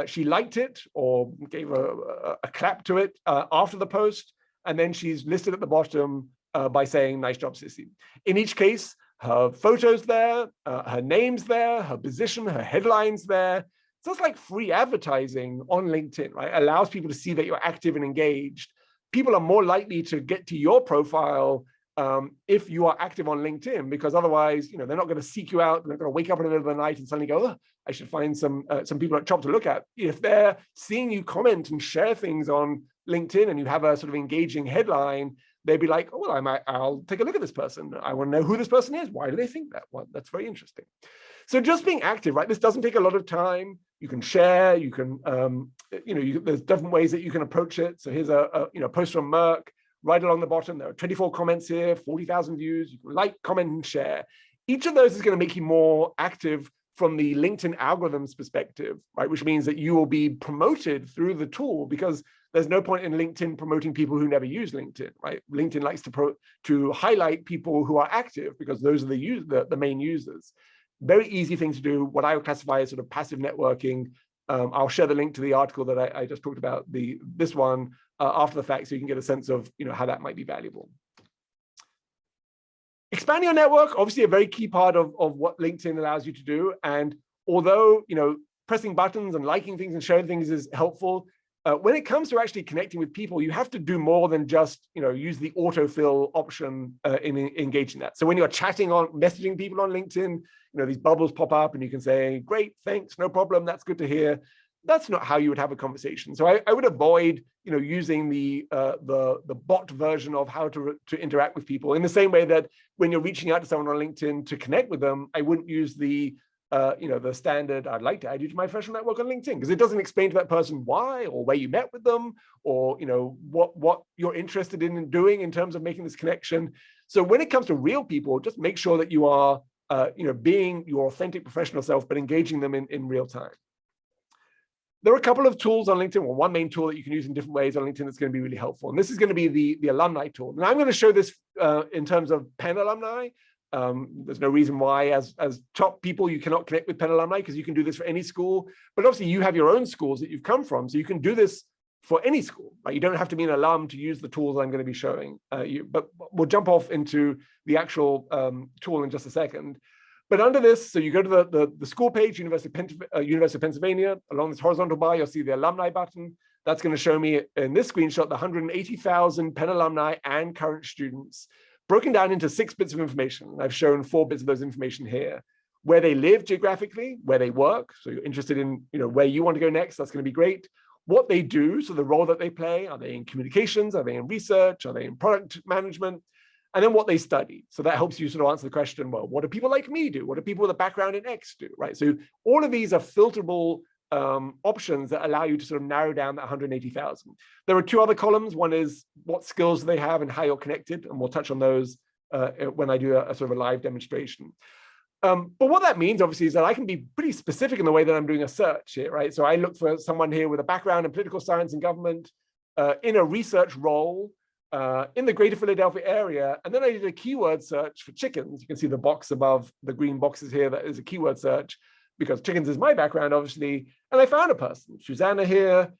she liked it or gave a clap to it after the post, and then she's listed at the bottom by saying, nice job, Sissy. In each case, her photo's there, her name's there, her position, her headline's there. So it's like free advertising on LinkedIn, right? It allows people to see that you're active and engaged. People are more likely to get to your profile if you are active on LinkedIn, because otherwise, they're not going to seek you out. They're not going to wake up in the middle of the night and suddenly go, oh, I should find some people at Chop to look at. If they're seeing you comment and share things on LinkedIn and you have a sort of engaging headline, they'd be like, oh, well, I'll take a look at this person. I want to know who this person is. Why do they think that? Well, that's very interesting. So just being active, right? This doesn't take a lot of time. You can share, you can, there's different ways that you can approach it. So here's a post from Merck. Right along the bottom, there are 24 comments here, 40,000 views. You can like, comment, and share. Each of those is going to make you more active from the LinkedIn algorithms perspective, right? Which means that you will be promoted through the tool, because there's no point in LinkedIn promoting people who never use LinkedIn, right? LinkedIn likes to highlight people who are active, because those are the main users. Very easy thing to do. What I would classify as sort of passive networking. I'll share the link to the article that I just talked about, this one, after the fact, so you can get a sense of how that might be valuable. Expanding your network, obviously a very key part of what LinkedIn allows you to do. And although pressing buttons and liking things and sharing things is helpful, when it comes to actually connecting with people, you have to do more than just use the autofill option in engaging that. So when you're messaging people on LinkedIn, these bubbles pop up and you can say, great, thanks, no problem, that's good to hear. That's not how you would have a conversation. So I would avoid using the bot version of how to interact with people, in the same way that when you're reaching out to someone on LinkedIn to connect with them, I wouldn't use the standard, I'd like to add you to my professional network on LinkedIn, because it doesn't explain to that person why or where you met with them, or what you're interested in doing in terms of making this connection. So when it comes to real people, just make sure that you are being your authentic professional self, but engaging them in real time. There are a couple of tools on LinkedIn, or one main tool that you can use in different ways on LinkedIn that's going to be really helpful. And this is going to be the Alumni Tool. And I'm going to show this in terms of Penn alumni. There's no reason why, as top people, you cannot connect with Penn alumni, because you can do this for any school. But obviously, you have your own schools that you've come from, so you can do this for any school. Right? You don't have to be an alum to use the tools I'm going to be showing you. But we'll jump off into the actual tool in just a second. But under this, so you go to the school page, University of Pennsylvania. Along this horizontal bar, you'll see the alumni button. That's going to show me in this screenshot the 180,000 Penn alumni and current students, broken down into 6 bits of information. I've shown 4 bits of those information here. Where they live geographically, where they work. So you're interested in where you want to go next. That's going to be great. What they do, so the role that they play. Are they in communications? Are they in research? Are they in product management? And then what they study. So that helps you sort of answer the question, well, what do people like me do? What do people with a background in X do, right? So all of these are filterable options that allow you to sort of narrow down that 180,000. There are 2 other columns. One is what skills do they have and how you're connected. And we'll touch on those when I do a sort of a live demonstration. But what that means, obviously, is that I can be pretty specific in the way that I'm doing a search here, right? So I look for someone here with a background in political science and government, in a research role, in the greater Philadelphia area. And then I did a keyword search for chickens. You can see the box above the green boxes here. That is a keyword search, because chickens is my background, obviously. And I found a person, Susanna here.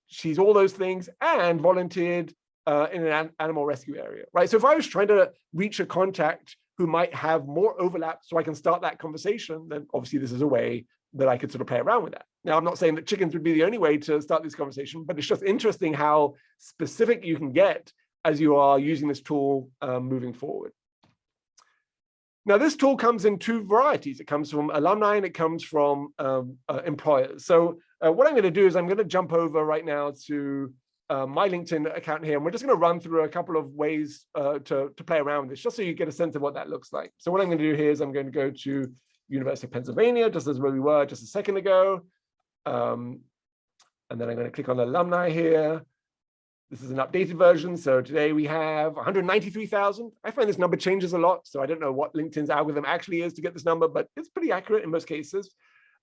She's all those things and volunteered in an animal rescue area, right? So if I was trying to reach a contact who might have more overlap so I can start that conversation, then obviously this is a way that I could sort of play around with that. Now, I'm not saying that chickens would be the only way to start this conversation, but it's just interesting how specific you can get as you are using this tool moving forward. Now, this tool comes in 2 varieties. It comes from alumni and it comes from employers. So what I'm going to do is I'm going to jump over right now to my LinkedIn account here, and we're just going to run through a couple of ways to play around with this, just so you get a sense of what that looks like. So what I'm going to do here is I'm going to go to University of Pennsylvania, just as where we were just a second ago. And then I'm going to click on alumni here. This is an updated version. So today we have 193,000. I find this number changes a lot, so I don't know what LinkedIn's algorithm actually is to get this number, but it's pretty accurate in most cases.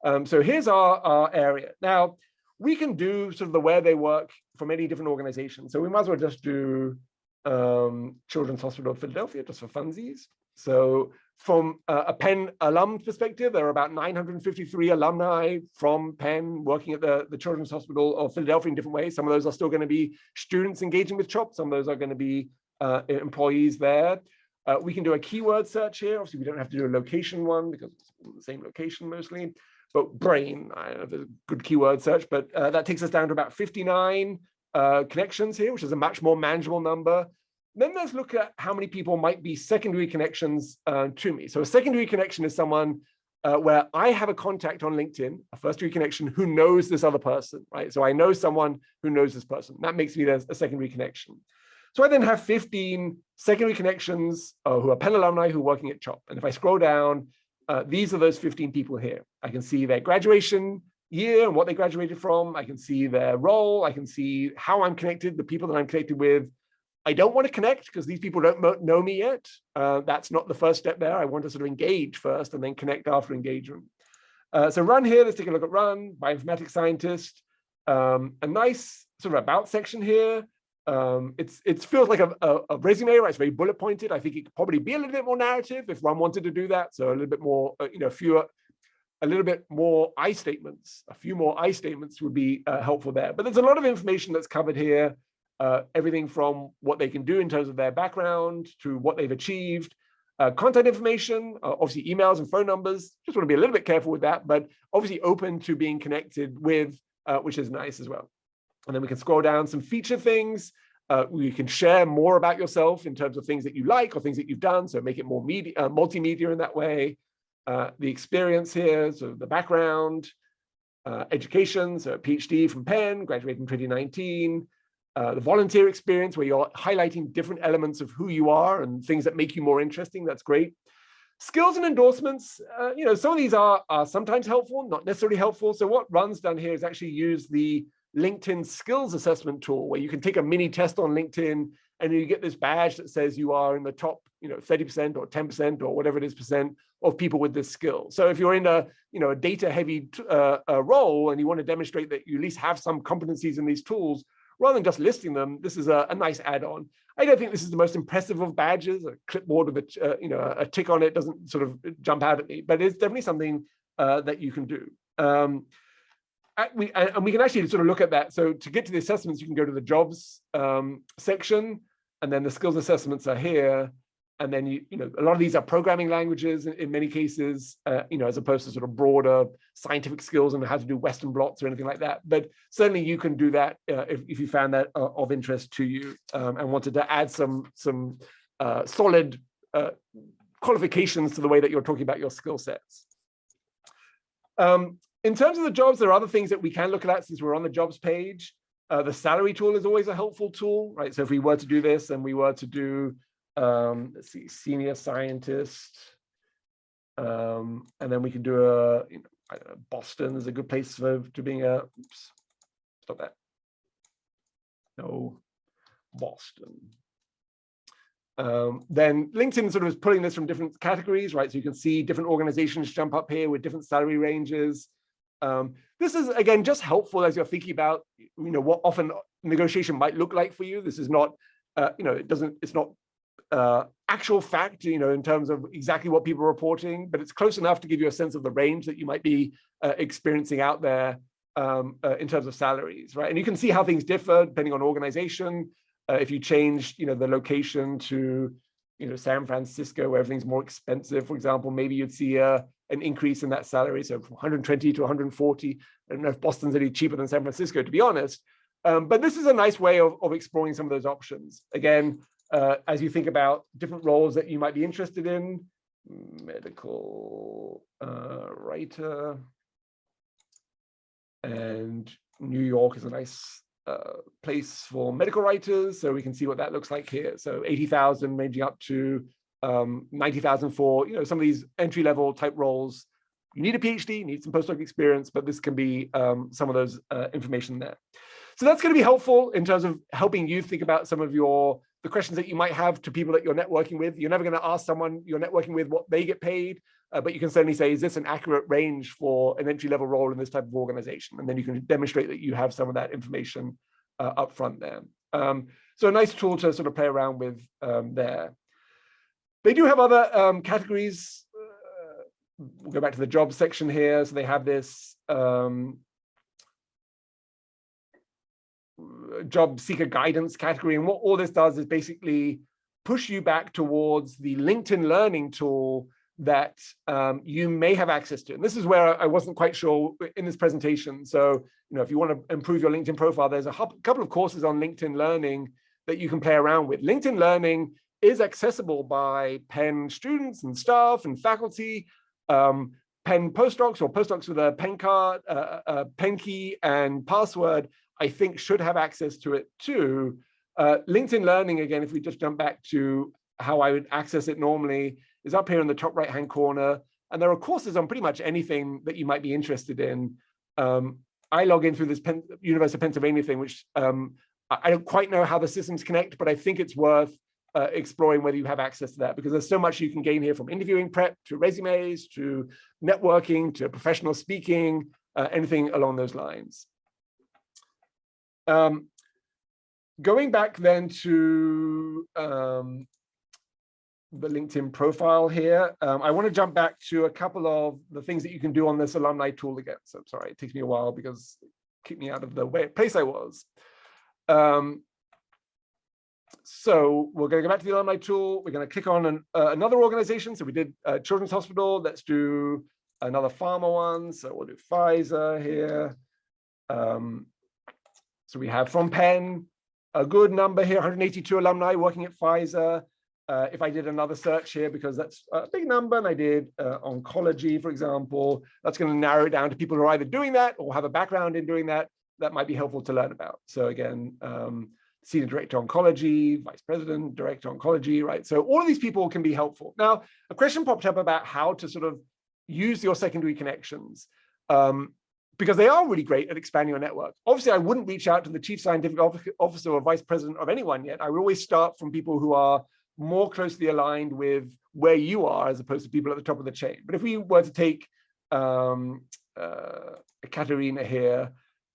So here's our area. Now, we can do sort of the where they work for many different organizations. So we might as well just do Children's Hospital of Philadelphia, just for funsies. So from a Penn alum perspective, there are about 953 alumni from Penn working at the Children's Hospital of Philadelphia in different ways. Some of those are still going to be students engaging with CHOP. Some of those are going to be employees there. We can do a keyword search here. Obviously, we don't have to do a location one because it's the same location mostly. But brain, I don't know if there's a good keyword search, but that takes us down to about 59 connections here, which is a much more manageable number. Then let's look at how many people might be secondary connections to me. So a secondary connection is someone where I have a contact on LinkedIn, a first-degree connection who knows this other person, right? So I know someone who knows this person. That makes me a secondary connection. So I then have 15 secondary connections who are Penn alumni who are working at CHOP. And if I scroll down, these are those 15 people here. I can see their graduation year and what they graduated from. I can see their role. I can see how I'm connected, the people that I'm connected with. I don't want to connect because these people don't know me yet. That's not the first step there. I want to sort of engage first and then connect after engagement. So run here, let's take a look at run, bioinformatics scientist. A nice sort of about section here. It feels like a resume, right? It's very bullet pointed. I think it could probably be a little bit more narrative if one wanted to do that. So a little bit more, a little bit more I statements. A few more I statements would be helpful there. But there's a lot of information that's covered here. Everything from what they can do in terms of their background to what they've achieved, contact information, obviously emails and phone numbers. Just want to be a little bit careful with that, but obviously open to being connected with, which is nice as well. And then we can scroll down some feature things. We can share more about yourself in terms of things that you like or things that you've done. So make it more multimedia in that way. The experience here, so the background, education, so a PhD from Penn, graduated in 2019. The volunteer experience where you're highlighting different elements of who you are and things that make you more interesting. That's great. Skills and endorsements, some of these are sometimes helpful, not necessarily helpful. So what Run's done here is actually use the LinkedIn skills assessment tool where you can take a mini test on LinkedIn and you get this badge that says you are in the top 30% or 10% or whatever it is percent of people with this skill. So if you're in a data heavy role and you want to demonstrate that you at least have some competencies in these tools, rather than just listing them, this is a nice add-on. I don't think this is the most impressive of badges. A clipboard with a tick on it doesn't sort of jump out at me, but it's definitely something that you can do. And we can actually sort of look at that. So to get to the assessments, you can go to the jobs section, and then the skills assessments are here. And then a lot of these are programming languages in many cases, as opposed to sort of broader scientific skills and how to do Western blots or anything like that. But certainly you can do that if you found that of interest to you and wanted to add some solid qualifications to the way that you're talking about your skill sets. In terms of the jobs, there are other things that we can look at since we're on the jobs page. The salary tool is always a helpful tool, right? So if we were to do this and we were to do let's see, senior scientist, and then we can do I don't know, Boston is a good place to being a, oops, stop that. No, Boston. Then LinkedIn sort of is pulling this from different categories, right? So you can see different organizations jump up here with different salary ranges. This is, again, just helpful as you're thinking about, what often negotiation might look like for you. This is not, it's not actual fact, in terms of exactly what people are reporting, but it's close enough to give you a sense of the range that you might be experiencing out there in terms of salaries, right? And you can see how things differ depending on organization. If you change, the location to, San Francisco, where everything's more expensive, for example, maybe you'd see an increase in that salary. So from 120 to 140. I don't know if Boston's any cheaper than San Francisco, to be honest. But this is a nice way of exploring some of those options. Again, as you think about different roles that you might be interested in, medical writer, and New York is a nice place for medical writers, so we can see what that looks like here. So 80,000 ranging up to 90,000 for some of these entry-level type roles. You need a PhD, you need some postdoc experience, but this can be some of those information there. So that's going to be helpful in terms of helping you think about some of the questions that you might have to people that you're networking with. You're never going to ask someone you're networking with what they get paid, but you can certainly say, is this an accurate range for an entry-level role in this type of organization? And then you can demonstrate that you have some of that information up front there. So a nice tool to sort of play around with there. They do have other categories. We'll go back to the jobs section here. So they have this job seeker guidance category. And what all this does is basically push you back towards the LinkedIn learning tool that you may have access to. And this is where I wasn't quite sure in this presentation. So, if you want to improve your LinkedIn profile, there's a couple of courses on LinkedIn Learning that you can play around with. LinkedIn Learning is accessible by Penn students and staff and faculty, Penn postdocs or postdocs with a Penn card, Penn key and password, I think should have access to it too. LinkedIn Learning, again, if we just jump back to how I would access it normally, is up here in the top right-hand corner. And there are courses on pretty much anything that you might be interested in. I log in through this University of Pennsylvania thing, which I don't quite know how the systems connect, but I think it's worth exploring whether you have access to that, because there's so much you can gain here, from interviewing prep to resumes to networking to professional speaking, anything along those lines. Going back then to the LinkedIn profile here, I want to jump back to a couple of the things that you can do on this Alumni Tool again. So sorry, it takes me a while because it kicked me out of the place I was. So we're going to go back to the Alumni Tool. We're going to click on another organization. So we did Children's Hospital. Let's do another pharma one. So we'll do Pfizer here. So we have from Penn, a good number here, 182 alumni working at Pfizer. If I did another search here, because that's a big number, and I did oncology, for example, that's going to narrow it down to people who are either doing that or have a background in doing that. That might be helpful to learn about. So again, Senior Director Oncology, Vice President, Director Oncology, right? So all of these people can be helpful. Now, a question popped up about how to sort of use your secondary connections, because they are really great at expanding your network. Obviously, I wouldn't reach out to the Chief Scientific Officer or Vice President of anyone yet. I would always start from people who are more closely aligned with where you are, as opposed to people at the top of the chain. But if we were to take Katerina here,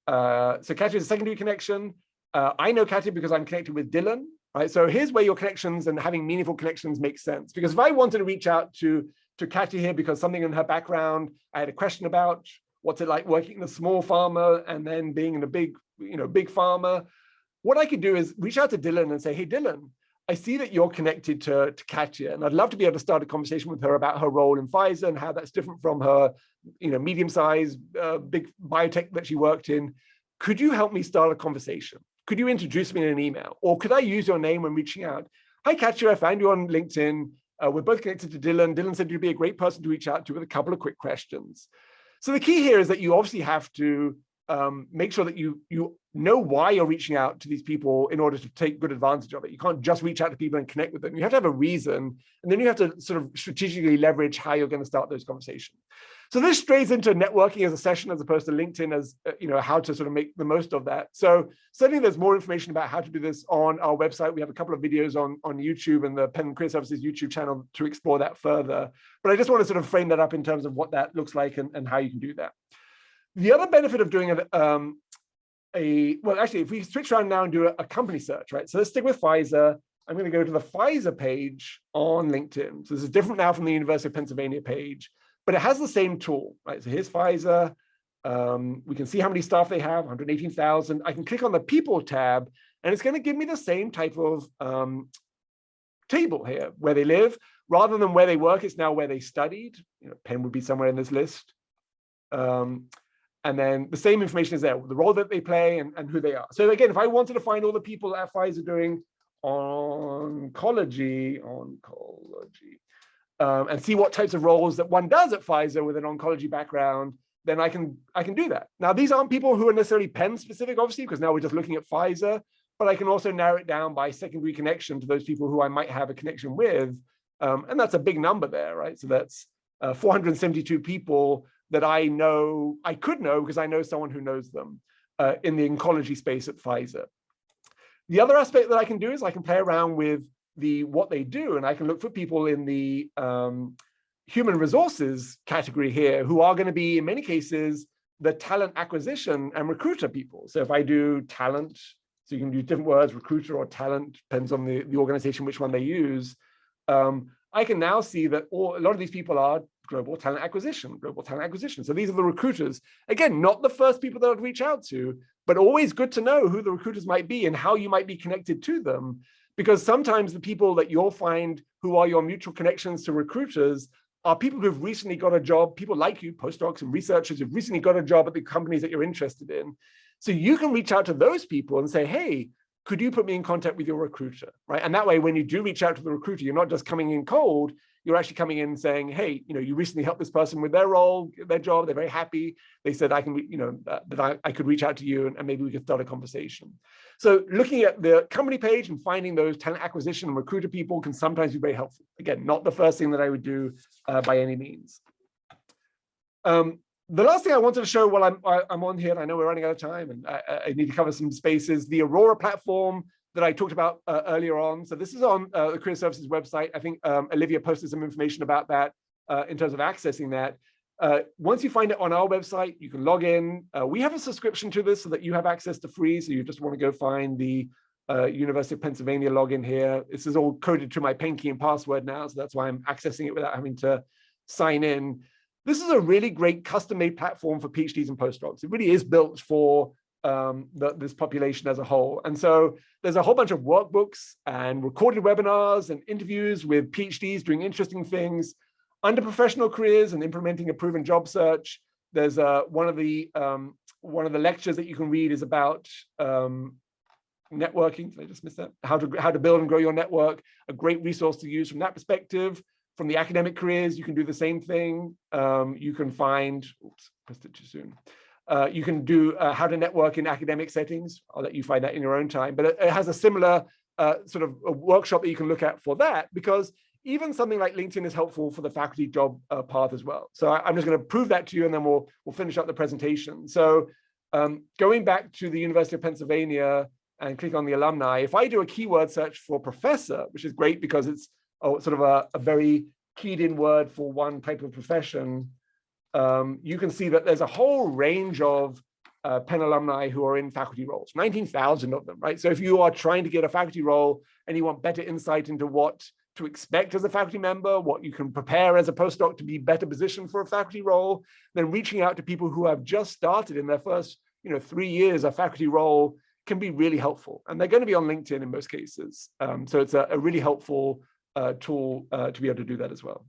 so Katerina is a secondary connection. I know Katerina because I'm connected with Dylan, right? So here's where your connections and having meaningful connections make sense. Because if I wanted to reach out to Katerina here because something in her background I had a question about, what's it like working in a small pharma and then being in a big pharma, what I could do is reach out to Dylan and say, hey, Dylan, I see that you're connected to Katia, and I'd love to be able to start a conversation with her about her role in Pfizer and how that's different from her, medium-sized, big biotech that she worked in. Could you help me start a conversation? Could you introduce me in an email? Or could I use your name when reaching out? Hi, Katia, I found you on LinkedIn. We're both connected to Dylan. Dylan said you'd be a great person to reach out to with a couple of quick questions. So the key here is that you obviously have to make sure that you know why you're reaching out to these people in order to take good advantage of it. You can't just reach out to people and connect with them. You have to have a reason, and then you have to sort of strategically leverage how you're going to start those conversations. So this strays into networking as a session, as opposed to LinkedIn as how to sort of make the most of that. So certainly there's more information about how to do this on our website. We have a couple of videos on YouTube and the Penn Career Services YouTube channel to explore that further. But I just want to sort of frame that up in terms of what that looks like and how you can do that. The other benefit of doing well, actually, if we switch around now and do a company search, right? So let's stick with Pfizer. I'm going to go to the Pfizer page on LinkedIn. So this is different now from the University of Pennsylvania page, but it has the same tool, right? So here's Pfizer. We can see how many staff they have, 118,000. I can click on the People tab, and it's going to give me the same type of table here, where they live. Rather than where they work, it's now where they studied. Penn would be somewhere in this list. And then the same information is there, the role that they play and who they are. So again, if I wanted to find all the people at Pfizer doing oncology, and see what types of roles that one does at Pfizer with an oncology background, then I can do that. Now, these aren't people who are necessarily Penn specific, obviously, because now we're just looking at Pfizer, but I can also narrow it down by secondary connection to those people who I might have a connection with. And that's a big number there, right? So that's 472 people that I could know because I know someone who knows them in the oncology space at Pfizer. The other aspect that I can do is I can play around with what they do, and I can look for people in the human resources category here who are going to be, in many cases, the talent acquisition and recruiter people. So if I do talent, so you can use different words, recruiter or talent, depends on the organization, which one they use. I can now see that a lot of these people are global talent acquisition. So these are the recruiters. Again, not the first people that I'd reach out to, but always good to know who the recruiters might be and how you might be connected to them. Because sometimes the people that you'll find who are your mutual connections to recruiters are people who've recently got a job, people like you, postdocs and researchers who've recently got a job at the companies that you're interested in. So you can reach out to those people and say, hey, could you put me in contact with your recruiter, right? And that way, when you do reach out to the recruiter, you're not just coming in cold, you're actually coming in saying, hey, you recently helped this person with their role, their job, they're very happy. They said, I can, that I could reach out to you and maybe we could start a conversation. So looking at the company page and finding those talent acquisition and recruiter people can sometimes be very helpful. Again, not the first thing that I would do by any means. The last thing I wanted to show while I'm on here, and I know we're running out of time and I need to cover some spaces, the Aurora platform that I talked about earlier on. So this is on the Career Services website. I think Olivia posted some information about that in terms of accessing that. Once you find it on our website, you can log in. We have a subscription to this so that you have access to free. So you just want to go find the University of Pennsylvania login here. This is all coded to my pen key and password now. So that's why I'm accessing it without having to sign in. This is a really great custom-made platform for PhDs and postdocs. It really is built for this population as a whole. And so there's a whole bunch of workbooks and recorded webinars and interviews with PhDs doing interesting things under professional careers and implementing a proven job search. There's one of the lectures that you can read is about networking. Did I just miss that? How to build and grow your network. A great resource to use from that perspective. From the academic careers, you can do the same thing. You can find, oops, pressed it too soon. You can do how to network in academic settings. I'll let you find that in your own time, but it has a similar sort of a workshop that you can look at for that, because even something like LinkedIn is helpful for the faculty job path as well. So I'm just going to prove that to you and then we'll finish up the presentation. So going back to the University of Pennsylvania and click on the alumni, if I do a keyword search for professor, which is great because it's sort of a very keyed in word for one type of profession, you can see that there's a whole range of Penn alumni who are in faculty roles, 19,000 of them, right? So if you are trying to get a faculty role and you want better insight into what to expect as a faculty member, what you can prepare as a postdoc to be better positioned for a faculty role, then reaching out to people who have just started in their first 3 years a faculty role can be really helpful. And they're going to be on LinkedIn in most cases. So it's a really helpful tool to be able to do that as well.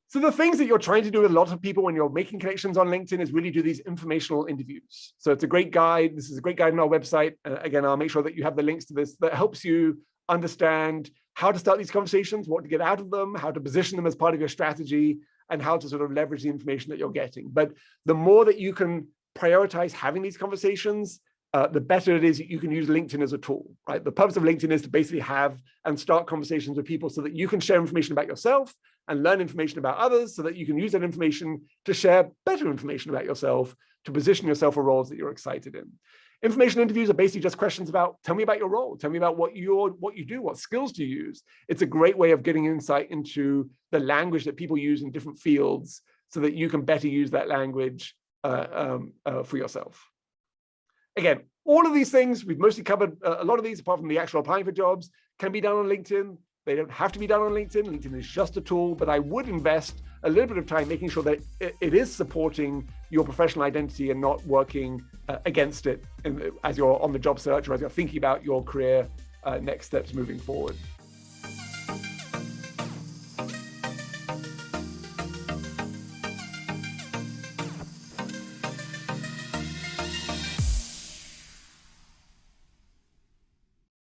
So the things that you're trying to do with a lot of people when you're making connections on LinkedIn is really do these informational interviews. So it's a great guide. This is a great guide on our website. Again, I'll make sure that you have the links to this that helps you understand how to start these conversations, what to get out of them, how to position them as part of your strategy, and how to sort of leverage the information that you're getting. But the more that you can prioritize having these conversations, the better it is that you can use LinkedIn as a tool, right? The purpose of LinkedIn is to basically have and start conversations with people so that you can share information about yourself and learn information about others so that you can use that information to share better information about yourself, to position yourself for roles that you're excited in. Information interviews are basically just questions about, tell me about your role, tell me about what you do, what skills do you use. It's a great way of getting insight into the language that people use in different fields so that you can better use that language for yourself. Again, all of these things, we've mostly covered a lot of these, apart from the actual applying for jobs, can be done on LinkedIn. They don't have to be done on LinkedIn. LinkedIn is just a tool, but I would invest a little bit of time making sure that it is supporting your professional identity and not working against it as you're on the job search or as you're thinking about your career next steps moving forward.